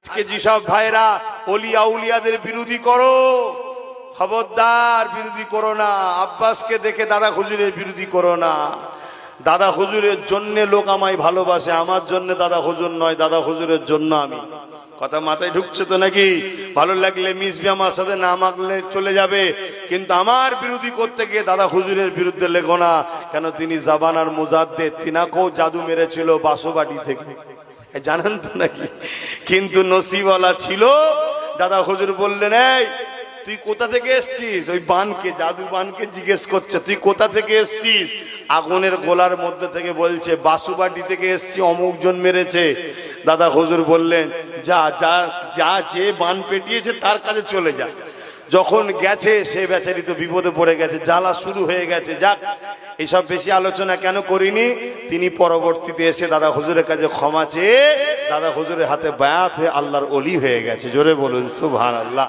আজকে যেসব ভাইরা ওলিয়া উলিয়াদের বিরোধী করো, খবরদার বিরোধী করো না। আব্বাসকে দেখে দাদা হুজুরের বিরোধী করো না। দাদা হুজুরের জন্য লোক আমায় ভালোবাসে, আমার জন্য দাদা হুজুর নয়, দাদা হুজুরের জন্য আমি। কথা মাথায় ঢুকছে তো নাকি? ভালো লাগলে মিশবে আমার সাথে, না মাগলে চলে যাবে, কিন্তু আমার বিরোধী করতে গিয়ে দাদা হুজুরের বিরুদ্ধে লেখো না। কেন? তিনি জাবানার মুজাদ্দেদ, তিনাকেও জাদু মেরেছিল বাসুবাটি থেকে, জানেন তো নাকি? কিন্তু নসিবওয়ালা ছিল। দাদা হুজুর বললেন, এই তুই কোথা থেকে এসছিস? ওই বানকে, জাদু বানকে জিজ্ঞেস করছে, তুই কোথা থেকে এসছিস? আগুনের গোলার মধ্যে থেকে বলছে, বাসুবাটি থেকে এসছি, অমুক জন মেরেছে। দাদা হুজুর বললেন, যা যা যা, যে বান পেটিয়েছে তার কাছে চলে যা। যখন গেছে, সে বেচারি তো বিপদে পড়ে গেছে, জ্বালা শুরু হয়ে গেছে। যাক, এসব বেশি আলোচনা কেন করিনি। তিনি পরবর্তীতে এসে দাদা হুজুরের কাছে ক্ষমা চেয়ে দাদা হুজুরের হাতে বায়াত হয়ে আল্লাহর ওলি হয়ে গেছে। জোরে বলুন সুবহানাল্লাহ।